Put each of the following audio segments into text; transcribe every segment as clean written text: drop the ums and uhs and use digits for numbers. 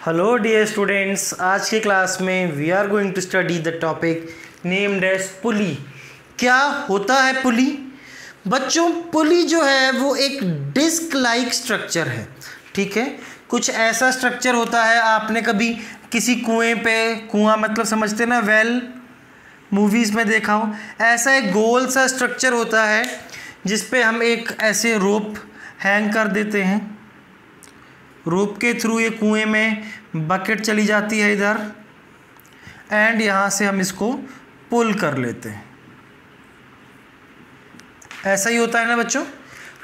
Hello dear students, आज की class में we are going to study the topic named as pulley. क्या होता है पुली? बच्चों, पुली जो है वो एक डिस्क लाइक स्ट्रक्चर है। ठीक है, कुछ ऐसा स्ट्रक्चर होता है, आपने कभी किसी कुएं पे, कुआं मतलब समझते ना, वेल मूवीज़ में देखा हो, ऐसा एक गोल सा स्ट्रक्चर होता है जिस पे हम एक ऐसे रोप हैंग कर देते हैं। रोप के थ्रू ये कुएं में बकेट चली जाती है इधर, एंड यहाँ से हम इसको पुल कर लेते हैं। ऐसा ही होता है ना बच्चों।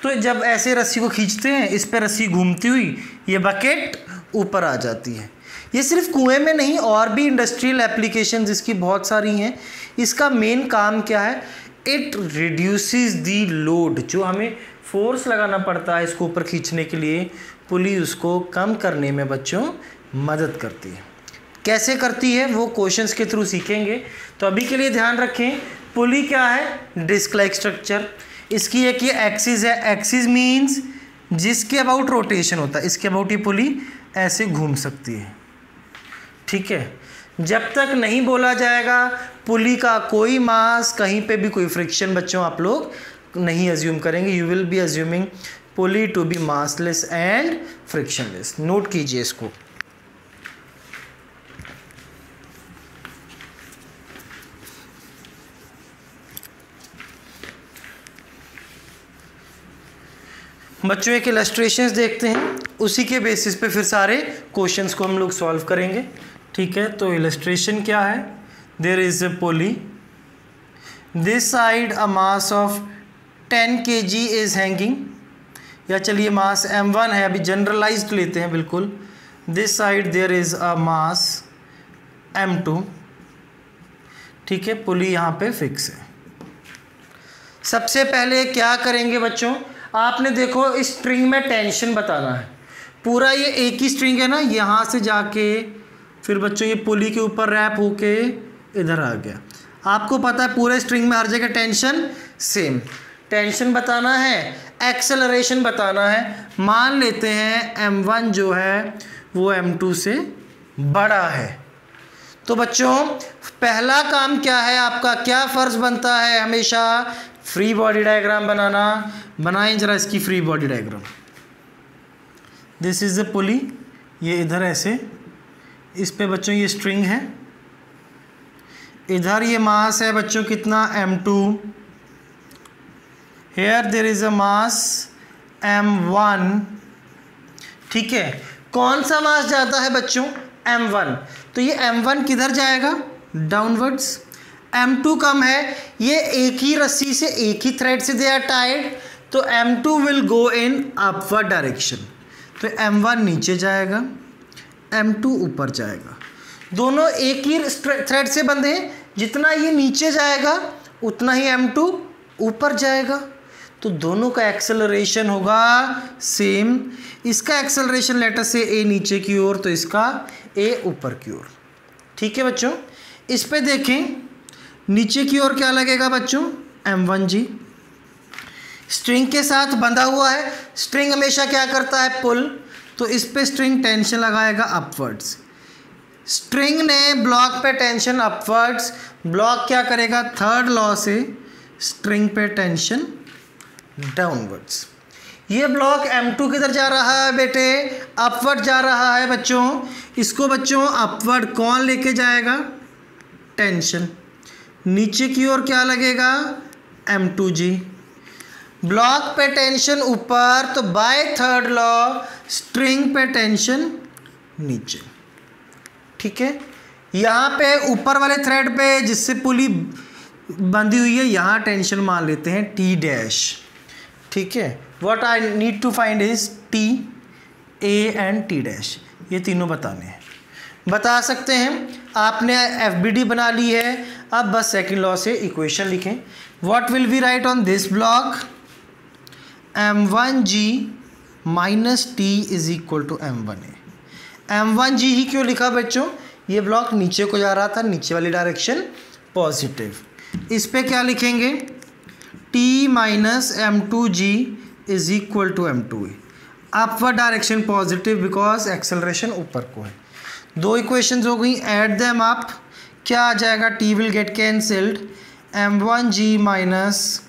तो जब ऐसे रस्सी को खींचते हैं, इस पर रस्सी घूमती हुई ये बकेट ऊपर आ जाती है। ये सिर्फ कुएं में नहीं, और भी इंडस्ट्रियल एप्लीकेशंस इसकी बहुत सारी हैं। इसका मेन काम क्या है? It reduces the load. जो हमें फोर्स लगाना पड़ता है इसको ऊपर खींचने के लिए, पुली उसको कम करने में बच्चों मदद करती है। कैसे करती है वो क्वेश्चंस के थ्रू सीखेंगे। तो अभी के लिए ध्यान रखें, पुली क्या है? Disc like structure. इसकी एक ये एक्सिस है। एक्सिस मीन्स जिसके अबाउट रोटेशन होता है, इसके अबाउट ये पुली ऐसे घूम सकती है। ठीक है, जब तक नहीं बोला जाएगा पुली का कोई मास, कहीं पे भी कोई फ्रिक्शन, बच्चों आप लोग नहीं अज्यूम करेंगे। You will be assuming pulley to be massless and frictionless. Note कीजिए इसको। बच्चों एक इलस्ट्रेशंस देखते हैं, उसी के बेसिस पे फिर सारे क्वेश्चंस को हम लोग सॉल्व करेंगे। ठीक है, तो इलस्ट्रेशन क्या है? There is a pulley, this side a mass of 10 kg is hanging, या चलिए मास m1 है, अभी जनरलाइज्ड लेते हैं बिल्कुल। This side there is a mass m2। ठीक है, पुली यहाँ पे फिक्स है। सबसे पहले क्या करेंगे बच्चों, आपने देखो इस स्ट्रिंग में टेंशन बताना है। पूरा ये एक ही स्ट्रिंग है ना, यहाँ से जाके फिर बच्चों ये पुली के ऊपर रैप होके इधर आ गया। आपको पता है पूरे स्ट्रिंग में हर जगह टेंशन सेम। टेंशन बताना है, एक्सेलरेशन बताना है। मान लेते हैं m1 जो है वो m2 से बड़ा है। तो बच्चों पहला काम क्या है आपका? क्या फ़र्ज़ बनता है हमेशा? फ्री बॉडी डायग्राम बनाना। बनाएं जरा इसकी free body diagram. This is the पुली, ये इधर ऐसे, इस पे बच्चों ये स्ट्रिंग है, इधर ये मास है बच्चों कितना? m2। Here there is a mass m1। ठीक है, कौन सा मास जाता है बच्चों? m1। तो ये m1 किधर जाएगा? डाउनवर्ड्स। m2 कम है, ये एक ही रस्सी से, एक ही थ्रेड से दे आर टाइड, तो m2 will go in upward direction. तो m1 नीचे जाएगा, m2 ऊपर जाएगा। दोनों एक ही थ्रेड से बंधे हैं, जितना ये नीचे जाएगा उतना ही m2 ऊपर जाएगा। तो दोनों का एक्सेलरेशन होगा सेम। इसका एक्सेलरेशन लेटर से a नीचे की ओर, तो इसका a ऊपर की ओर। ठीक है बच्चों, इस पे देखें नीचे की ओर क्या लगेगा बच्चों? m1g। स्ट्रिंग के साथ बंधा हुआ है, स्ट्रिंग हमेशा क्या करता है? पुल। तो इस पे स्ट्रिंग टेंशन लगाएगा अपवर्ड्स। स्ट्रिंग ने ब्लॉक पे टेंशन अपवर्ड्स, ब्लॉक क्या करेगा? थर्ड लॉ से स्ट्रिंग पे टेंशन डाउनवर्ड्स। ये ब्लॉक m2 किधर जा रहा है बेटे? अपवर्ड जा रहा है बच्चों। इसको बच्चों अपवर्ड कौन लेके जाएगा? टेंशन। नीचे की ओर क्या लगेगा? m2g। ब्लॉक पे टेंशन ऊपर, तो बाय थर्ड लॉ स्ट्रिंग पे टेंशन नीचे। ठीक है, यहाँ पे ऊपर वाले थ्रेड पे जिससे पुली बंधी हुई है, यहाँ टेंशन मान लेते हैं T डैश। ठीक है, what I need to find is T, A and T dash. ये तीनों बताने हैं। बता सकते हैं, आपने FBD बना ली है। अब बस सेकंड लॉ से इक्वेशन लिखें। What will be right on this block? m1g minus T is equal to m1a। m1g ही क्यों लिखा बच्चों? ये ब्लॉक नीचे को जा रहा था, नीचे वाली डायरेक्शन पॉजिटिव। इस पे क्या लिखेंगे? T minus m2g is equal to m2a। Upward direction positive because acceleration ऊपर को है। दो इक्वेशंस हो गई, ऐड देम अप, क्या आ जाएगा, T will get cancelled, m1g minus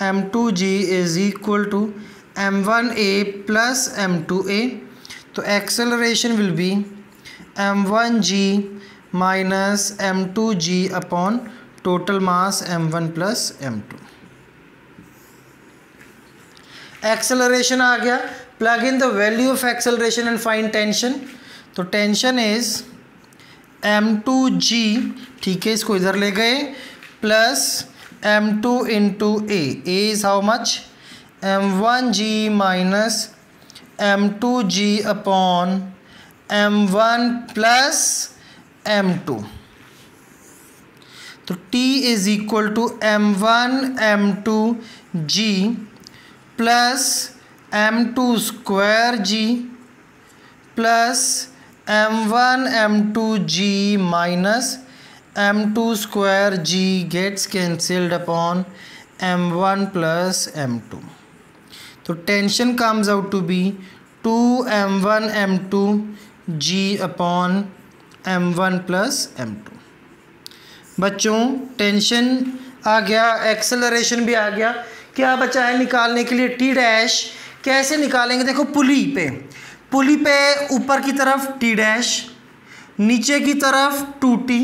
m2g is equal to m1a plus m2a। तो acceleration will be m1g minus m2g upon total mass m1 plus m2। Acceleration आ गया, plug in the value of acceleration and find tension. तो tension is m2g, ठीक है, इसको इधर ले गए, plus m2 into a is how much, m1g minus m2g upon m1 plus m2। तो t is equal to m1 m2g plus m2 square g plus m1 m2g minus m2 square g gets cancelled upon m1 plus m2। तो tension comes out to be 2m1 m2g upon m1 plus m2। बच्चों tension आ गया, acceleration भी आ गया, क्या बचा है निकालने के लिए, टी डैश। कैसे निकालेंगे, देखो पुली पे ऊपर की तरफ टी डैश, नीचे की तरफ 2t,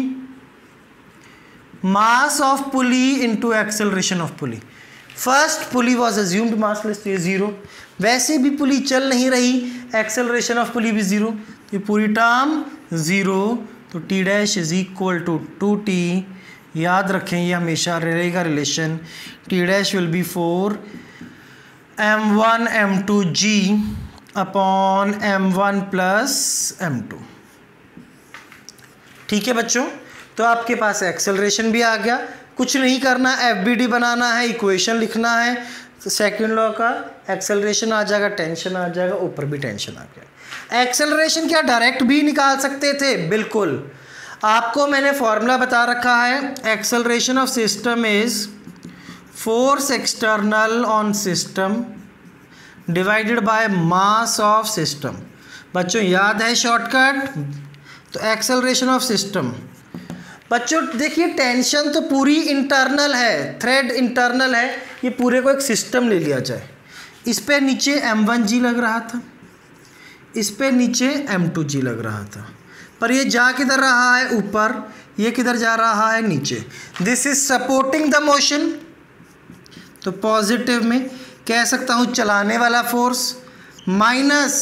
mass of pulley into acceleration of pulley. First pulley was assumed massless, तो ये 0, वैसे भी पुली चल नहीं रही, एक्सेलरेशन ऑफ पुली भी 0, तो ये पूरी टर्म 0। तो T dash is equal to 2t, याद रखें ये हमेशा रहेगा relation, T dash will be 4 m1 m2g upon m1 plus m2। ठीक है बच्चों, तो आपके पास एक्सेलरेशन भी आ गया, कुछ नहीं करना, FBD बनाना है, इक्वेशन लिखना है, तो सेकेंड लॉ का एक्सेलरेशन आ जाएगा, टेंशन आ जाएगा, ऊपर भी टेंशन आ गया। एक्सेलरेशन क्या डायरेक्ट भी निकाल सकते थे, बिल्कुल, आपको मैंने फॉर्मूला बता रखा है, acceleration of system is force external on system divided by mass of system. बच्चों याद है शॉर्टकट, तो एक्सेलरेशन ऑफ सिस्टम। बच्चों देखिए टेंशन तो पूरी इंटरनल है, थ्रेड इंटरनल है, ये पूरे को एक सिस्टम ले लिया जाए, इस पे नीचे m1g लग रहा था, इस पे नीचे m2g लग रहा था, पर ये जा किधर रहा है ऊपर, ये किधर जा रहा है नीचे। This is supporting the motion, तो पॉजिटिव में कह सकता हूँ चलाने वाला फोर्स माइनस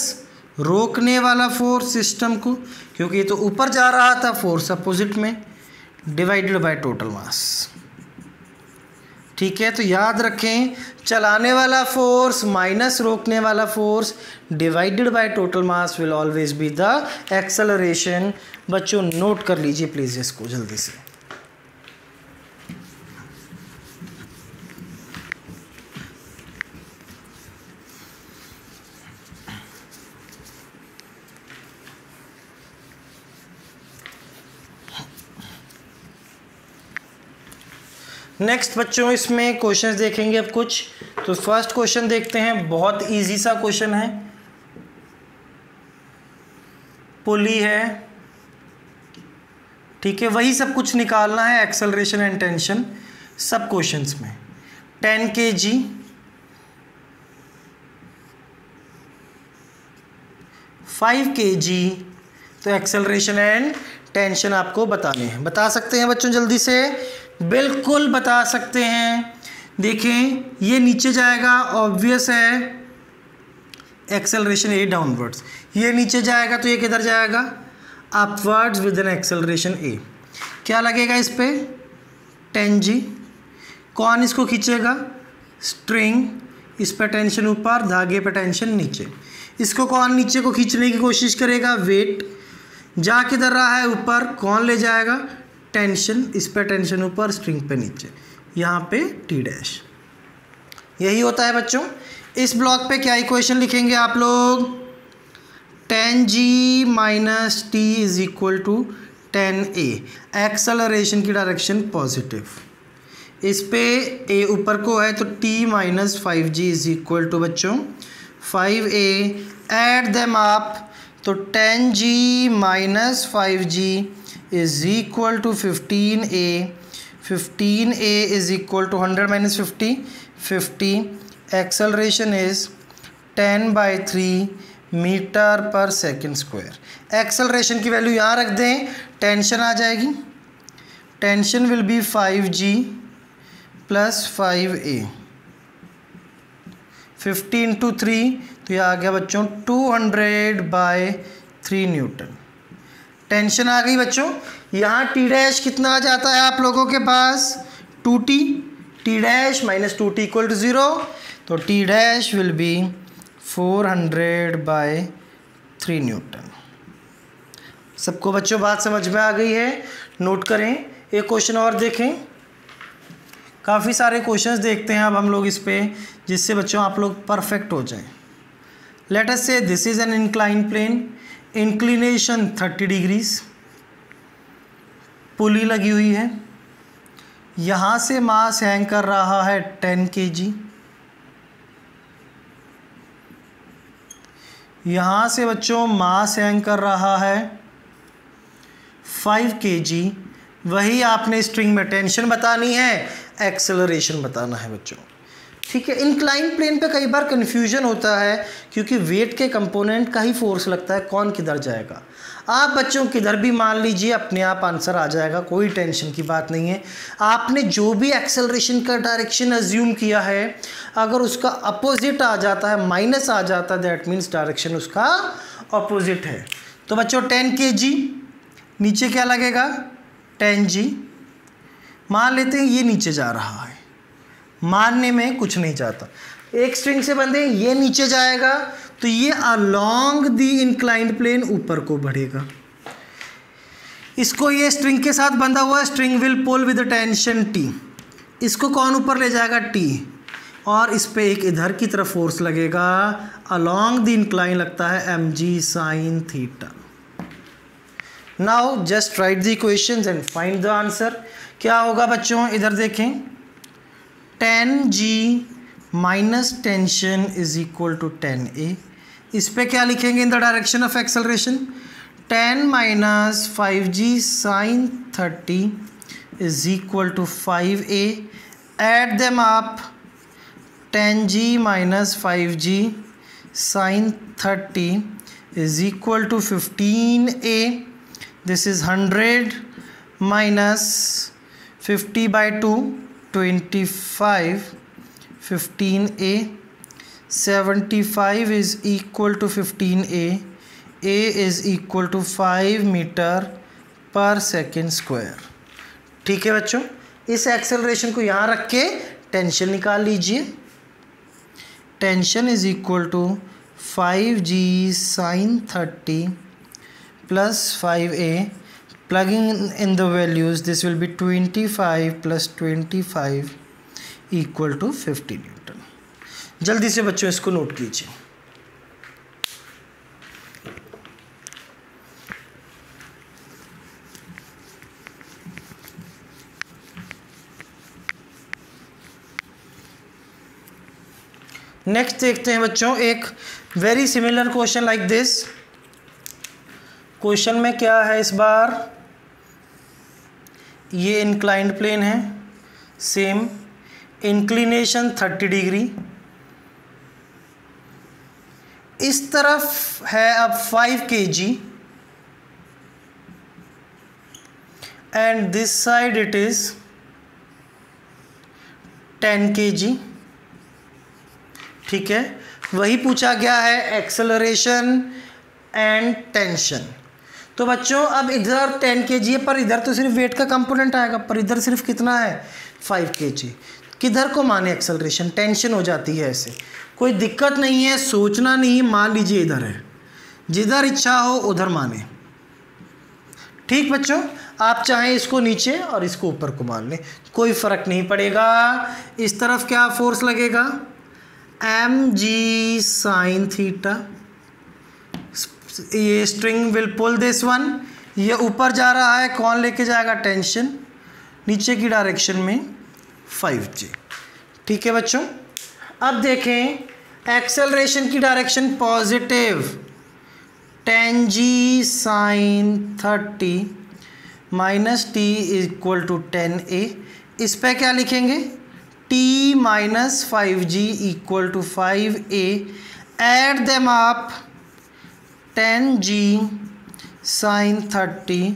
रोकने वाला फोर्स सिस्टम को, क्योंकि ये तो ऊपर जा रहा था, फोर्स अपोजिट में, डिवाइडेड बाय टोटल मास। ठीक है, तो याद रखें चलाने वाला फोर्स माइनस रोकने वाला force divided by total mass will always be the acceleration. बच्चों नोट कर लीजिए प्लीज़ इसको जल्दी से। नेक्स्ट बच्चों इसमें क्वेश्चंस देखेंगे अब कुछ। तो फर्स्ट क्वेश्चन देखते हैं, बहुत इजी सा क्वेश्चन है, पुली है, ठीक है, वही सब कुछ निकालना है, एक्सेलरेशन एंड टेंशन सब क्वेश्चंस में। 10 kg 5 kg, तो एक्सेलरेशन एंड टेंशन आपको बताने हैं। बता सकते हैं बच्चों जल्दी से, बिल्कुल बता सकते हैं। देखें ये नीचे जाएगा, ऑब्वियस है, एक्सेलरेशन ए डाउनवर्ड्स, ये नीचे जाएगा तो ये किधर जाएगा, अपवर्ड्स विद एन एक्सेलरेशन ए। क्या लगेगा इस पे, 10g, कौन इसको खींचेगा, स्ट्रिंग, इस पे टेंशन ऊपर, धागे पे टेंशन नीचे, इसको कौन नीचे को खींचने की कोशिश करेगा, वेट, जा किधर रहा है ऊपर, कौन ले जाएगा, टेंशन, इस पे टेंशन ऊपर, स्ट्रिंग पे नीचे, यहाँ पे टी डैश। यही होता है बच्चों। इस ब्लॉक पे क्या इक्वेशन लिखेंगे आप लोग, 10g minus T is equal to 10a, acceleration की डायरेक्शन पॉजिटिव, इस पे a ऊपर को है तो t minus 5g is equal to बच्चों 5a, ऐड देम आप, तो 10g minus 5g is equal to 15a। 15a is equal to 100 minus 50, 50। Acceleration is 10/3 metre per second square. Acceleration की वैल्यू यहाँ रख दें, टेंशन आ जाएगी। Tension will be 5g plus 5a। 50 into 3 तो यह आ गया बच्चों 200/3 न्यूटन। टेंशन आ गई बच्चों। यहाँ टी डैश कितना आ जाता है आप लोगों के पास 2t। T dash minus 2t equal to 0, तो T dash will be 400/3 newton. सबको बच्चों बात समझ में आ गई है? नोट करें। एक क्वेश्चन और देखें। काफ़ी सारे क्वेश्चंस देखते हैं अब हम लोग इस पे, जिससे बच्चों आप लोग परफेक्ट हो जाएं। Let us say this is an incline plane, inclination 30 degrees, pulley लगी हुई है, यहाँ से मास हैंग कर रहा है 10 kg, यहाँ से बच्चों मास हैंग कर रहा है 5 kg। वही आपने स्ट्रिंग में टेंशन बतानी है, एक्सेलरेशन बताना है बच्चों। ठीक है। इंक्लाइन प्लेन पे कई बार कन्फ्यूजन होता है, क्योंकि वेट के कंपोनेंट का ही फोर्स लगता है कौन किधर जाएगा। आप बच्चों किधर भी मान लीजिए, अपने आप आंसर आ जाएगा, कोई टेंशन की बात नहीं है। आपने जो भी एक्सेलरेशन का डायरेक्शन अज्यूम किया है, अगर उसका अपोजिट आ जाता है, माइनस आ जाता है, दैट मीन्स डायरेक्शन उसका अपोजिट है। तो बच्चों 10 kg, नीचे क्या लगेगा 10g। मान लेते हैं ये नीचे जा रहा है, मानने में कुछ नहीं जाता। एक स्ट्रिंग से बंधे ये नीचे जाएगा, तो ये अलोंग द इंक्लाइंड प्लेन ऊपर को बढ़ेगा। इसको ये स्ट्रिंग के साथ बंधा हुआ है, string will pull with tension T। इसको कौन ऊपर ले जाएगा T, और इस पे एक इधर की तरफ फोर्स लगेगा, अलोंग द इंक्लाइन लगता है mg sin theta. Now just write the equations and find the answer. क्या होगा बच्चों, इधर देखें, 10g minus tension is equal to 10a। इस पे क्या लिखेंगे in the direction of acceleration, 10 minus 5g sine 30 is equal to 5a। Add them up, 10g minus 5g sine 30 is equal to 15a। This is 100 minus 50/2 25, 15a, 75 is equal to 15a, a is equal to 5 metre per second square. ठीक है बच्चों, इस acceleration को यहाँ रख के tension निकाल लीजिए। Tension is equal to 5g sine 30 plus 5a, plugging in the values, this will be 25 plus 25 equal to 50 Newton. जल्दी से बच्चों इसको नोट कीजिए। नेक्स्ट देखते हैं बच्चों एक very similar question like this. Question में क्या है इस बार, ये इंक्लाइंड प्लेन है, सेम इंक्लिनेशन 30 डिग्री, इस तरफ है अब 5 kg and this side it is 10 kg। ठीक है, वही पूछा गया है एक्सेलरेशन एंड टेंशन। तो बच्चों अब इधर 10 kg है, पर इधर तो सिर्फ वेट का कंपोनेंट आएगा, पर इधर सिर्फ कितना है 5 kg। किधर को माने एक्सेलरेशन, टेंशन हो जाती है ऐसे, कोई दिक्कत नहीं है, सोचना नहीं, मान लीजिए इधर है, जिधर इच्छा हो उधर माने। ठीक बच्चों, आप चाहें इसको नीचे और इसको ऊपर को मान लें, कोई फ़र्क नहीं पड़ेगा। इस तरफ क्या फोर्स लगेगा, mg साइन थीटा, ये string will pull this one, ये ऊपर जा रहा है, कौन लेके जाएगा टेंशन, नीचे की डायरेक्शन में 5g। ठीक है बच्चों, अब देखें एक्सेलरेशन की direction positive, 10g sine 30 minus T equal to 10a। इस पे क्या लिखेंगे, t minus 5g equal to 5a। Add them up, 10g sine 30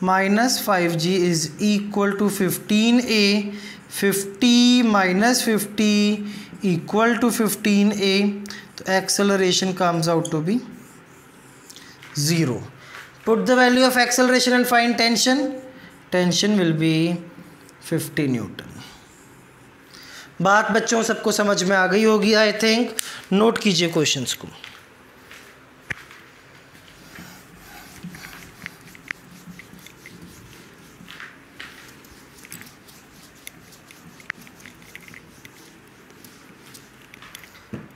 minus 5g is equal to 15a। 50 minus 50 equal to 15a। तो acceleration comes out to be 0. Put the value of acceleration and find tension. Tension will be 50 Newton. बात बच्चों सबको समझ में आ गई होगी I think. नोट कीजिए क्वेश्चंस को।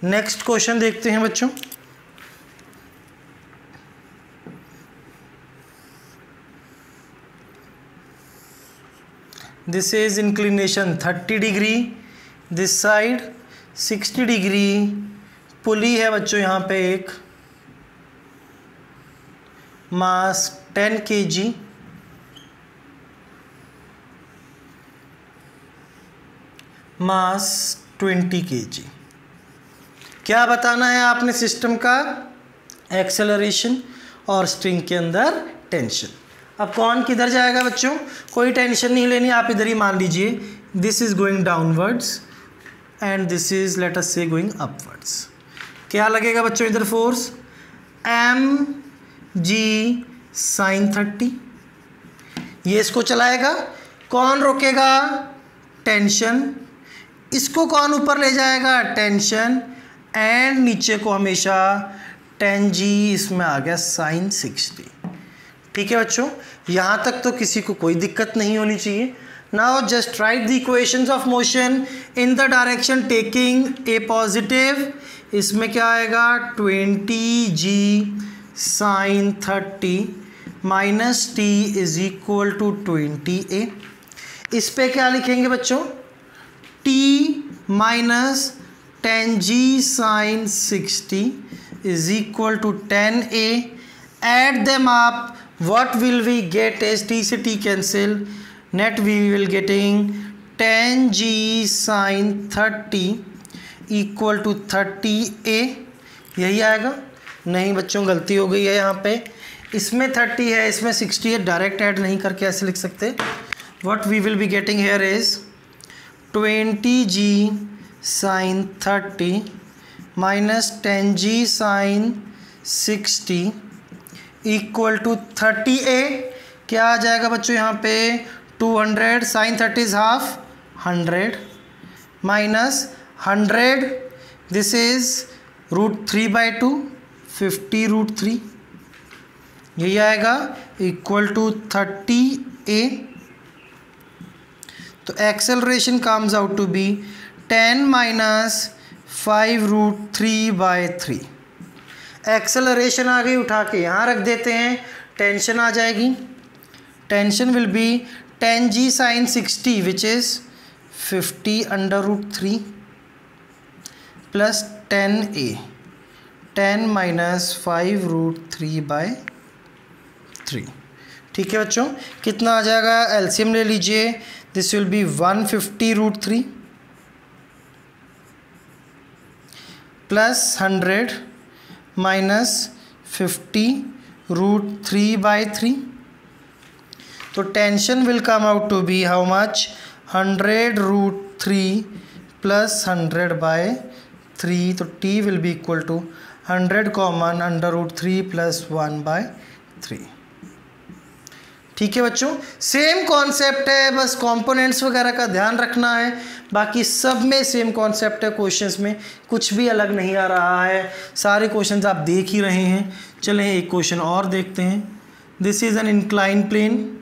नेक्स्ट क्वेश्चन देखते हैं बच्चों। This is inclination 30 degree, this side 60 degree. Pulley है बच्चों यहाँ पे एक, मास 10 kg, मास 20 kg। क्या बताना है आपने सिस्टम का, एक्सेलरेशन और स्ट्रिंग के अंदर टेंशन। अब कौन किधर जाएगा बच्चों, कोई टेंशन नहीं लेनी, आप इधर ही मान लीजिए this is going downwards and this is late us से गोइंग अपवर्ड्स। क्या लगेगा बच्चों इधर फोर्स, एम जी साइन 30। ये इसको चलाएगा, कौन रोकेगा, टेंशन। इसको कौन ऊपर ले जाएगा, टेंशन। एंड नीचे को हमेशा 10g, इसमें आ गया साइन 60। ठीक है बच्चों, यहाँ तक तो किसी को कोई दिक्कत नहीं होनी चाहिए। Now just write the equations of motion in the direction taking a positive. इसमें क्या आएगा, 20g sine 30 minus T is equal to 20a। इस पे क्या लिखेंगे बच्चों, t minus 10g sine 60 is equal to 10a। Add them up, what will we get as t से t cancel, net we will getting 10g sin 30 equal to 30a। यही आएगा, नहीं बच्चों गलती हो गई है यहाँ पे, इसमें 30 है इसमें 60 है, डायरेक्ट ऐड नहीं करके ऐसे लिख सकते। what we will be getting here is 20g sin 30 minus 10g sin 60 equal to 30a। क्या आ जाएगा बच्चों यहाँ पे, 200 sine 30 is half 100 minus 100, this is √3/2 50 √3, यही आएगा इक्वल टू 30a। तो acceleration comes out to be 10 minus 5 √3/3। Acceleration आ गई, उठा के यहाँ रख देते हैं, टेंशन आ जाएगी। Tension will be 10g sine 60 which is 50 √3 plus 10a, 10 minus 5 √3/3। ठीक है बच्चों, कितना आ जाएगा, एलसीएम ले लीजिए, this will be 150 √3 plus 100 minus 50 √3/3। तो tension will come out to be how much, 100 √3 plus 100/3। तो t will be equal to 100 common √3 plus 1/3। ठीक है बच्चों, सेम कॉन्सेप्ट है, बस कंपोनेंट्स वगैरह का ध्यान रखना है, बाकी सब में सेम कॉन्सेप्ट है। क्वेश्चंस में कुछ भी अलग नहीं आ रहा है, सारे क्वेश्चंस आप देख ही रहे हैं। चलें एक क्वेश्चन और देखते हैं। This is an incline plane,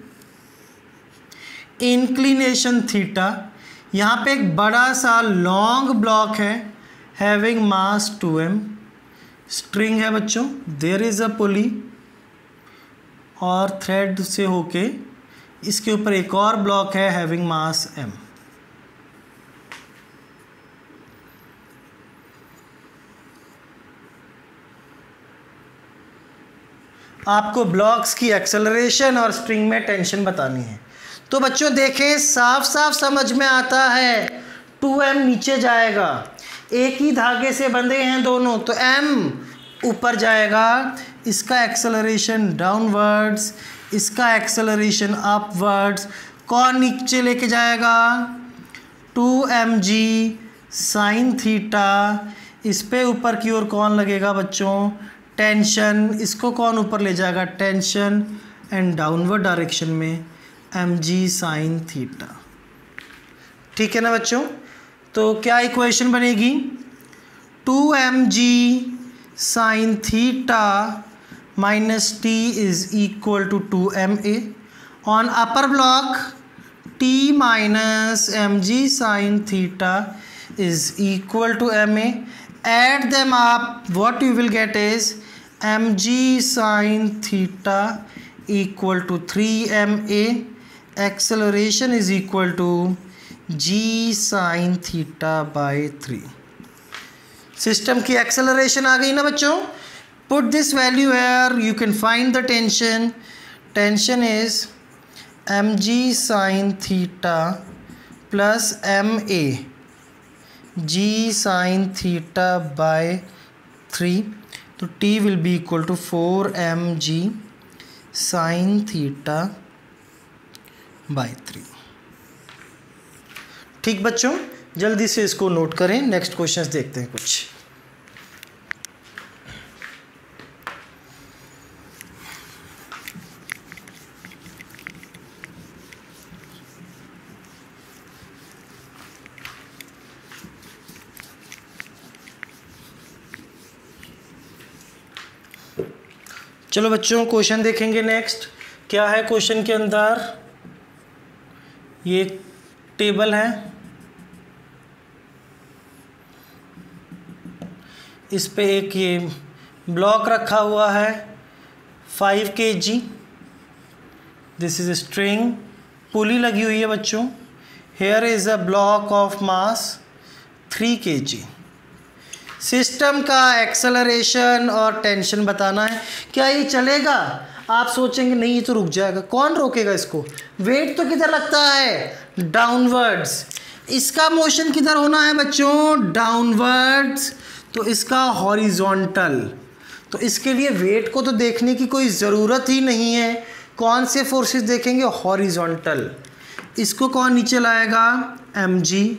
inclination theta. यहाँ पे एक बड़ा सा लॉन्ग ब्लॉक है हैविंग मास 2m, स्ट्रिंग है बच्चों, देयर इज अ पुली और थ्रेड से होके इसके ऊपर एक और ब्लॉक है हैविंग मास m। आपको ब्लॉक्स की एक्सेलरेशन और स्ट्रिंग में टेंशन बतानी है। तो बच्चों देखें, साफ साफ समझ में आता है 2m नीचे जाएगा, एक ही धागे से बंधे हैं दोनों, तो m ऊपर जाएगा, इसका एक्सेलरेशन डाउनवर्ड्स, इसका एक्सेलरेशन अपवर्ड्स। कौन नीचे लेके जाएगा? 2mg sine theta. इस पे ऊपर की ओर कौन लगेगा बच्चों? टेंशन। इसको कौन ऊपर ले जाएगा? टेंशन। एंड डाउनवर्ड डायरेक्शन में mg साइन थीटा। ठीक है ना बच्चों? तो क्या इक्वेशन बनेगी? 2mg sine theta minus t is equal to 2ma। On upper block t minus mg sine theta is equal to ma. Add them up, what you will get is mg sin theta equal to 3ma. Acceleration is equal to g sin theta by 3. System की acceleration आ गई ना बच्चों? Put this value here, you can find the tension. Tension is mg sin theta plus ma g sin theta by 3, तो t will be equal to 4mg sin theta by 3। ठीक बच्चों, जल्दी से इसको नोट करें। नेक्स्ट क्वेश्चंस देखते हैं कुछ। चलो बच्चों क्वेश्चन देखेंगे। नेक्स्ट क्या है क्वेश्चन के अंदर? ये टेबल है, इस पे एक ये ब्लॉक रखा हुआ है 5 kg। दिस इज स्ट्रिंग, पुली लगी हुई है बच्चों। Here is a block of mass 3 kg। System का एक्सेलरेशन और टेंशन बताना है। क्या ये चलेगा? आप सोचेंगे नहीं ये तो रुक जाएगा। कौन रोकेगा इसको? वेट तो किधर लगता है? डाउनवर्ड्स। इसका मोशन किधर होना है बच्चों? डाउनवर्ड्स। तो इसका हॉरिजॉन्टल। तो इसके लिए वेट को तो देखने की कोई ज़रूरत ही नहीं है। कौन से फोर्सेस देखेंगे? हॉरिजॉन्टल। इसको कौन नीचे लाएगा? mg।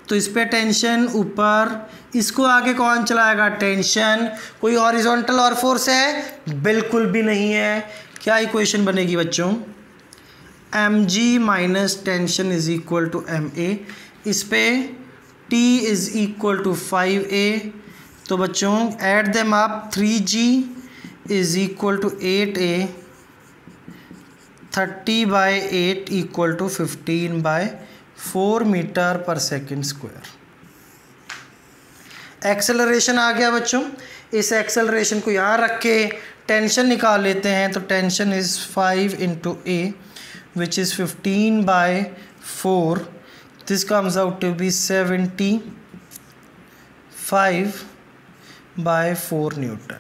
तो इस पे टेंशन ऊपर, इसको आगे कौन चलाएगा? टेंशन। कोई हॉरिजॉन्टल और फोर्स है? बिल्कुल भी नहीं है। क्या इक्वेशन बनेगी बच्चों? mg minus tension is equal to ma। इस पे t is equal to 5a। तो बच्चों add them up, 3g is equal to 8a, 30/8 equal to 15/4 metre per second square. Acceleration आ गया बच्चों। इस एक्सेलरेशन को यहाँ रख के टेंशन निकाल लेते हैं। तो tension is 5 × a which is 15/4। This comes out to be 75/4 newton.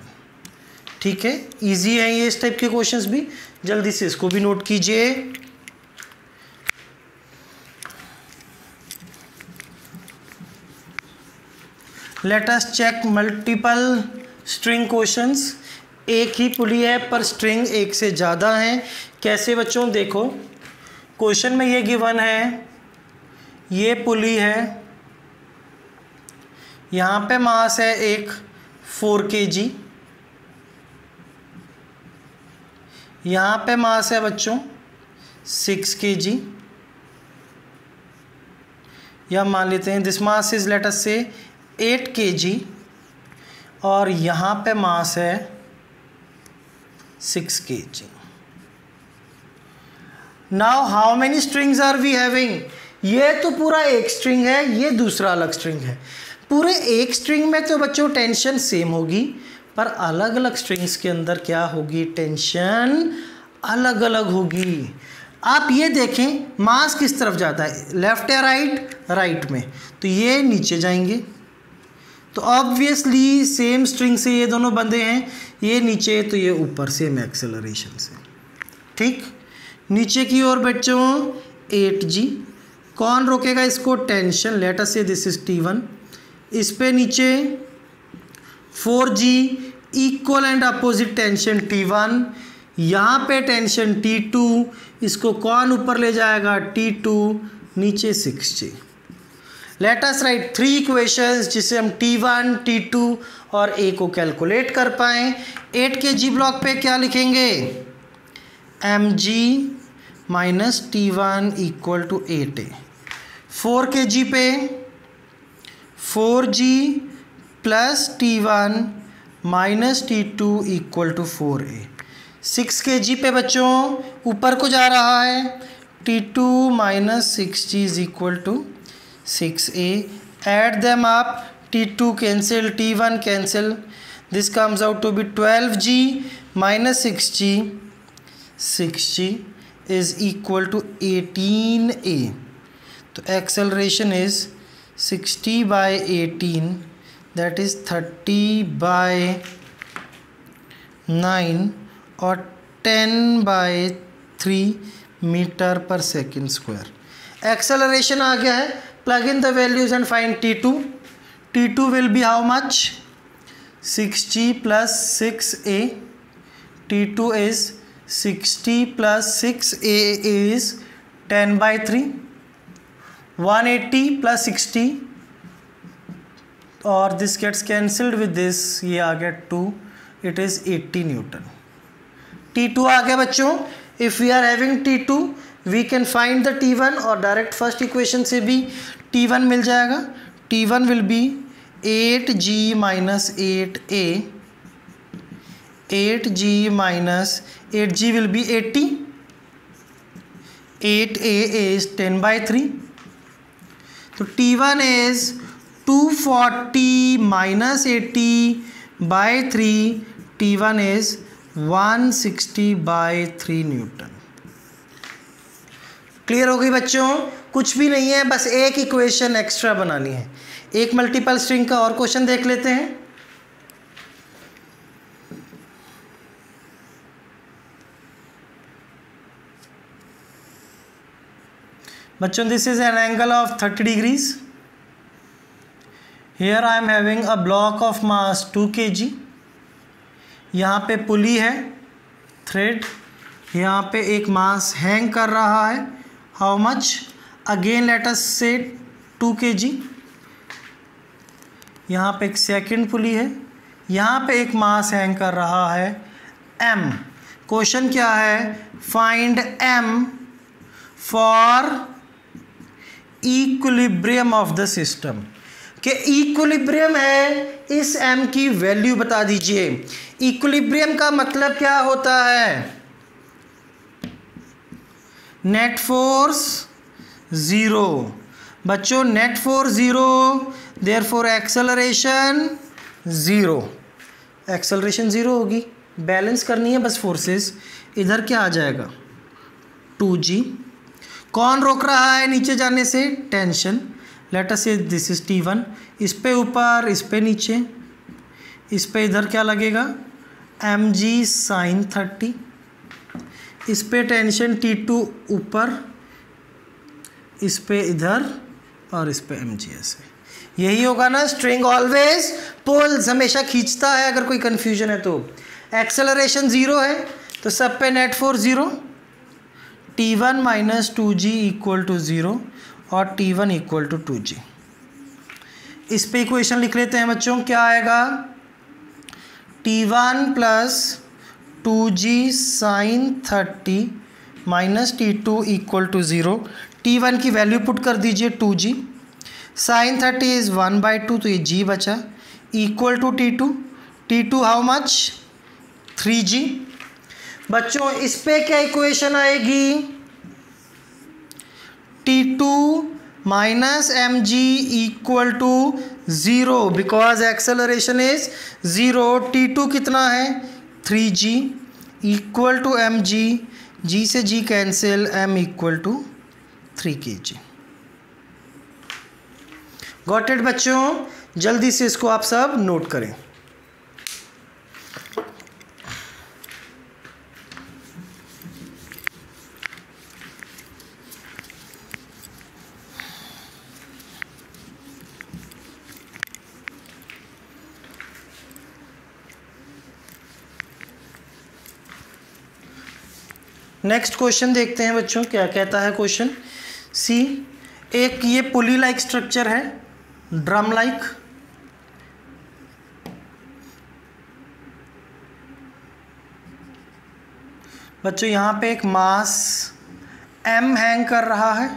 ठीक है, इजी है ये इस टाइप के क्वेश्चंस भी। जल्दी से इसको भी नोट कीजिए। Let us check multiple string questions. एक ही पुली है पर स्ट्रिंग एक से ज़्यादा हैं। कैसे बच्चों? देखो क्वेश्चन में ये गिवन है, ये पुली है, यहाँ पे मास है एक 4 kg, यहाँ पे मास है बच्चों 6 kg, या मान लेते हैं this mass is late us से 8 kg, और यहाँ पे मास है 6 kg। Now how many strings are we having? ये तो पूरा एक स्ट्रिंग है, ये दूसरा अलग स्ट्रिंग है। पूरे एक स्ट्रिंग में तो बच्चों टेंशन सेम होगी, पर अलग अलग स्ट्रिंग्स के अंदर क्या होगी? टेंशन अलग अलग होगी। आप ये देखें मास किस तरफ जाता है, लेफ्ट या राइट? राइट में, तो ये नीचे जाएंगे। तो ऑब्वियसली सेम स्ट्रिंग से ये दोनों बंधे हैं, ये नीचे तो ये ऊपर, सेम एक्सेलरेशन से। ठीक, नीचे की ओर बच्चों 8g, कौन रोकेगा इसको? Tension. Late us say this is T1। इस पे नीचे 4g, equal and opposite tension T1, यहाँ पे टेंशन T2, इसको कौन ऊपर ले जाएगा? T2, नीचे 6g। Let us right 3 equations जिसे हम T1, T2 और A को कैलकुलेट कर पाएँ। 8 के जी ब्लॉक पे क्या लिखेंगे? mg minus T1 equal to 8A। 4 के जी पे 4g plus T1 minus T2 equal to 4A। 6 के जी पे बच्चों ऊपर को जा रहा है, T2 minus 6g is equal to 6A। Add them up, T2 cancel, T1 cancel, this comes out to be 12g minus 6g is equal to 18A। तो acceleration is 60 by 18, that is 30 by 9 और 10 by 3 metre per second square. Acceleration आ गया है, plug in the values and find T2। T2 will be how much? 6g plus 6A। T2 is 60 plus 6A is 10 by 3, 180 plus 60 और this gets cancelled with this, ये आ गया 2, it is 80 Newton. T2 आ गया बच्चों। if we are having T2 we can find the T1 और direct first equation से भी T1 मिल जाएगा। T1 will be 8g minus 8A, 8g minus 8g will be 80, 8A is 10 by 3, तो T1 is 240 minus 80 by 3, T1 is 160 by 3 Newton. Clear हो गई बच्चों? कुछ भी नहीं है, बस एक इक्वेशन एक्स्ट्रा बनानी है। एक मल्टीपल स्ट्रिंग का और क्वेश्चन देख लेते हैं। बच्चों this is an angle of 30 degrees। Here I am having a block of mass 2 kg। यहाँ पे पुली है, थ्रेड, यहाँ पे एक मास हैंग कर रहा है। How much? Again let us से 2 kg। यहाँ पे एक सेकंड पुली है, यहाँ पे एक मास हैंग कर रहा है m। क्वेश्चन क्या है? Find m for equilibrium of the system. कि इक्विलिब्रियम है, इस m की वैल्यू बता दीजिए। इक्विलिब्रियम का मतलब क्या होता है? Net force zero. बच्चों net force zero, therefore acceleration zero. Acceleration zero होगी, बैलेंस करनी है बस फोर्सेस। इधर क्या आ जाएगा? 2g। कौन रोक रहा है नीचे जाने से? Tension. Late us say this is T1। इस पे ऊपर, इस पे नीचे, इस पे इधर क्या लगेगा? mg sin 30। इस पे टेंशन T2 ऊपर, इस पे इधर और इस पे mg ऐसे। यही होगा ना? स्ट्रिंग ऑलवेज पोल्स, हमेशा खींचता है। अगर कोई कन्फ्यूजन है तो एक्सेलरेशन ज़ीरो है तो सब पे net force zero. T1 minus 2g equal to zero और T1 इक्वल टू 2g। इस पे इक्वेशन लिख लेते हैं बच्चों। क्या आएगा? T1 plus 2g sine 30 minus T2 equal to zero. T1 की वैल्यू पुट कर दीजिए 2g। साइन 30 इज़ 1/2, तो ये g बचा, equal to T2। T2 how much? 3g। बच्चों इस पे क्या इक्वेशन आएगी? T2 minus mg equal to zero, because acceleration is zero. T2 कितना है? 3g equal to mg, g से g cancel, m equal to 3 kg। Got it बच्चों? जल्दी से इसको आप सब नोट करें। नेक्स्ट क्वेश्चन देखते हैं बच्चों, क्या कहता है क्वेश्चन। सी, एक ये पुली लाइक स्ट्रक्चर है, ड्रम लाइक। बच्चों यहाँ पे एक मास m हैंग कर रहा है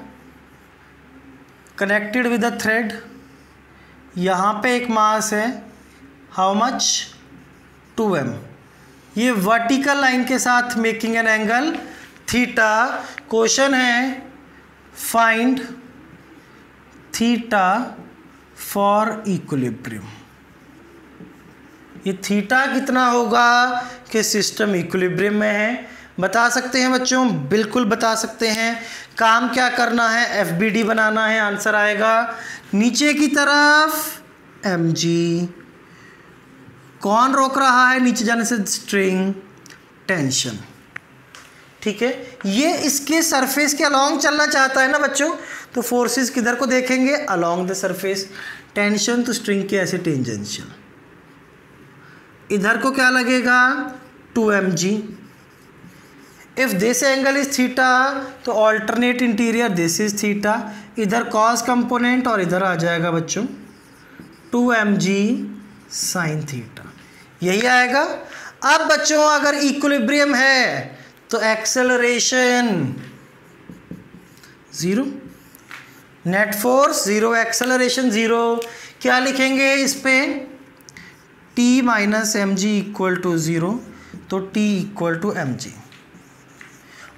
कनेक्टेड विद अ थ्रेड। यहाँ पे एक मास है, हाउ मच, 2m। ये वर्टिकल लाइन के साथ making an angle theta. Question है फाइंड थीटा फॉर इक्विलिब्रियम। ये थीटा कितना होगा कि सिस्टम इक्विलिब्रियम में है, बता सकते हैं बच्चों, बिल्कुल बता सकते हैं। काम क्या करना है, FBD बनाना है। आंसर आएगा नीचे की तरफ mg। कौन रोक रहा है नीचे जाने से, स्ट्रिंग टेंशन। ठीक है, ये इसके सरफेस के अलोंग चलना चाहता है ना बच्चों, तो फोर्सेस किधर को देखेंगे, अलोंग द सरफेस। टेंशन तो स्ट्रिंग के ऐसे टेंजेंशियल। इधर को क्या लगेगा, 2mg। If this angle is theta तो alternate interior this is theta. इधर कॉस कंपोनेंट और इधर आ जाएगा बच्चों 2mg साइन थीटा, यही आएगा। अब बच्चों अगर इक्विलिब्रियम है तो एक्सेलरेशन 0, नेट फोर्स 0, एक्सेलरेशन 0। क्या लिखेंगे इस पे, t minus mg equal to 0, तो t equal to mg।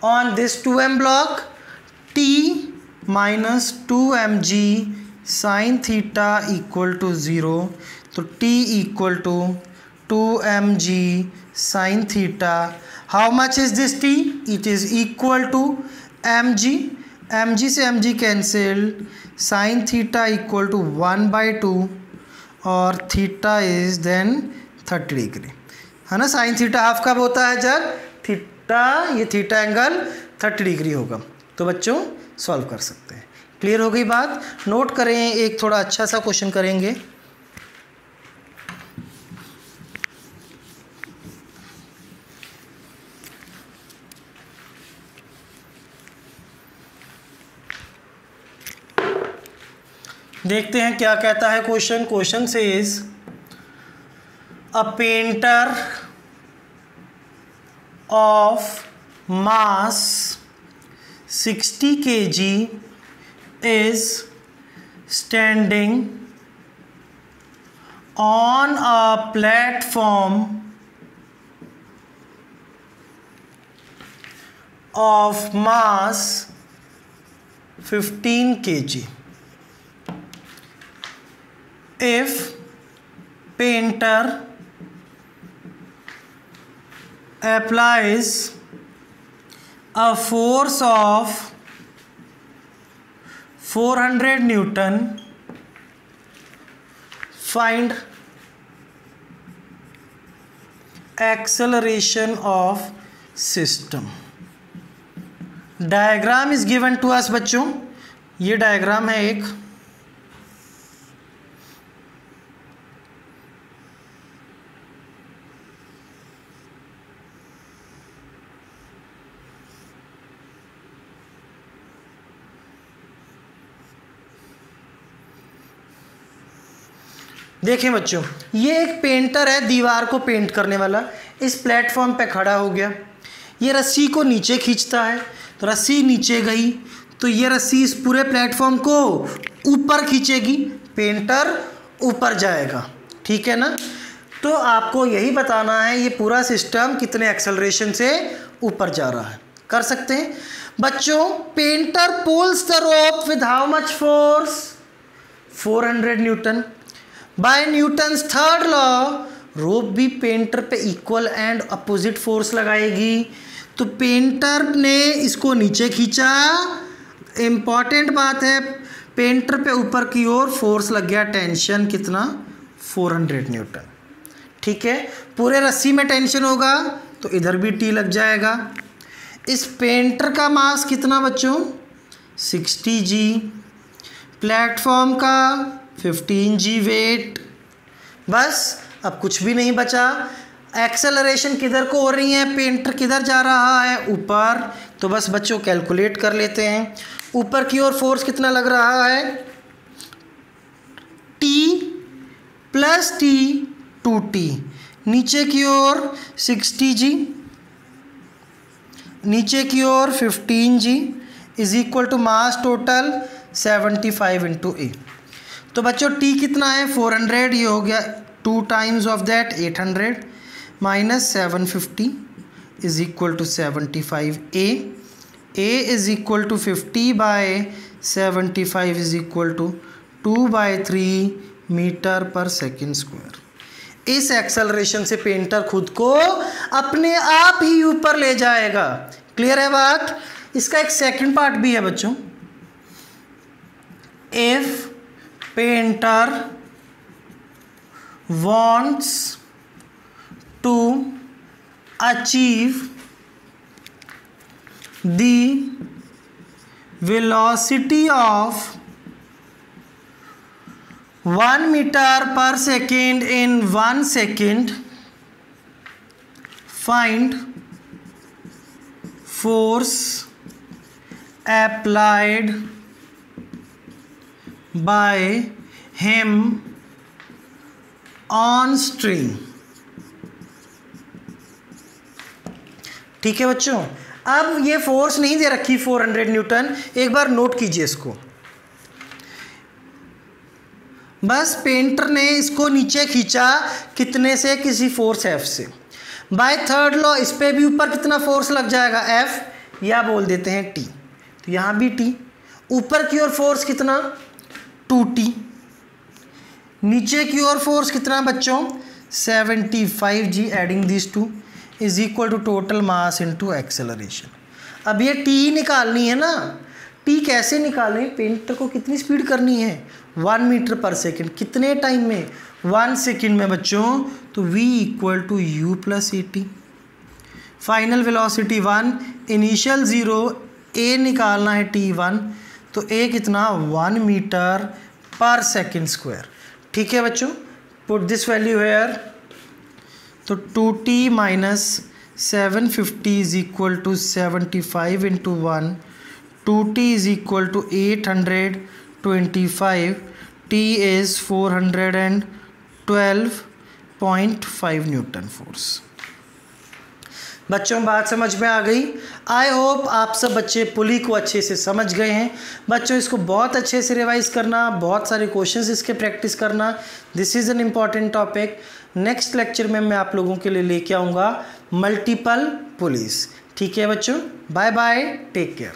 On this 2m block t minus 2mg sine theta equal to 0, तो t equal to 2mg sine theta. How much is this t, it is equal to mg। mg से mg cancel, sine theta equal to 1/2 और theta is then 30 degree, है ना। Sine theta half कब होता है, जब theta, ये theta angle 30 degree होगा। तो बच्चों सॉल्व कर सकते हैं। क्लियर हो गई बात, नोट करें। एक थोड़ा अच्छा सा क्वेश्चन करेंगे। देखते हैं क्या कहता है question. Question says a painter of mass 60 kg is standing on a platform of mass 15 kg. If painter applies a force of 400 Newton, find acceleration of system. Diagram is given to us बच्चों, ये diagram है एक। देखें बच्चों, ये एक painter है, दीवार को पेंट करने वाला। इस प्लेटफॉर्म पे खड़ा हो गया, ये रस्सी को नीचे खींचता है, तो रस्सी नीचे गई तो ये रस्सी इस पूरे प्लेटफॉर्म को ऊपर खींचेगी, पेंटर ऊपर जाएगा। ठीक है ना। तो आपको यही बताना है ये पूरा सिस्टम कितने एक्सेलरेशन से ऊपर जा रहा है। कर सकते हैं बच्चों। Painter pulls the rope with how much force, 400 newton. By Newton's third law, rope भी पेंटर पे इक्वल एंड अपोजिट फोर्स लगाएगी। तो पेंटर ने इसको नीचे खींचा। इम्पॉर्टेंट बात है, पेंटर पे ऊपर की ओर फोर्स लग गया टेंशन कितना 400 न्यूटन। ठीक है, पूरे रस्सी में टेंशन होगा तो इधर भी टी लग जाएगा। इस पेंटर का मास कितना बच्चों 60 जी, प्लेटफॉर्म का 15 जी वेट। बस अब कुछ भी नहीं बचा। एक्सेलरेशन किधर को हो रही है, पेंटर किधर जा रहा है ऊपर, तो बस बच्चों कैलकुलेट कर लेते हैं। ऊपर की ओर फोर्स कितना लग रहा है T प्लस T 2T, नीचे की ओर 60 जी, नीचे की ओर 15 g is equal to mass total 75 into a. तो बच्चों T कितना है 400, ये हो गया 2 times of that 800 minus 750 is equal to 75 a is equal to 50 by 75 is equal to 2/3 metre per second square. इस एक्सेलरेशन से पेंटर खुद को अपने आप ही ऊपर ले जाएगा। क्लियर है बात। इसका एक सेकंड पार्ट भी है बच्चों, if painter wants to achieve the velocity of 1 meter per second in 1 second, find force applied by him on string. ठीक है बच्चों, अब ये फोर्स नहीं दे रखी 400 न्यूटन, एक बार नोट कीजिए इसको। बस पेंटर ने इसको नीचे खींचा कितने से, किसी फोर्स F से। बाय थर्ड लॉ इस पे भी ऊपर कितना फोर्स लग जाएगा F, या बोल देते हैं T। तो यहाँ भी T, ऊपर की ओर फोर्स कितना 2T, नीचे की ओर फोर्स कितना बच्चों 75 g, adding this to is equal to total mass into acceleration. अब ये टी निकालनी है ना, टी कैसे निकालें, पेंटर को कितनी स्पीड करनी है 1 मीटर पर सेकेंड, कितने टाइम में 1 सेकेंड में बच्चों, तो v equal to u plus a t. Final velocity 1, initial 0, a निकालना है t1, तो a कितना 1 मीटर पर सेकेंड स्क्वायर। ठीक है बच्चों, पुट दिस वैल्यू हेयर, तो 2t minus 750 is equal to 75 into 1, 2t is equal to 825, t is 412.5 newton force. बच्चों बात समझ में आ गई। आई होप आप सब बच्चे पुली को अच्छे से समझ गए हैं। बच्चों इसको बहुत अच्छे से रिवाइज करना, बहुत सारे क्वेश्चंस इसके प्रैक्टिस करना। This is an important topic. Next lecture में मैं आप लोगों के लिए लेके आऊँगा मल्टीपल पुलीज। ठीक है बच्चों, बाय बाय, टेक केयर।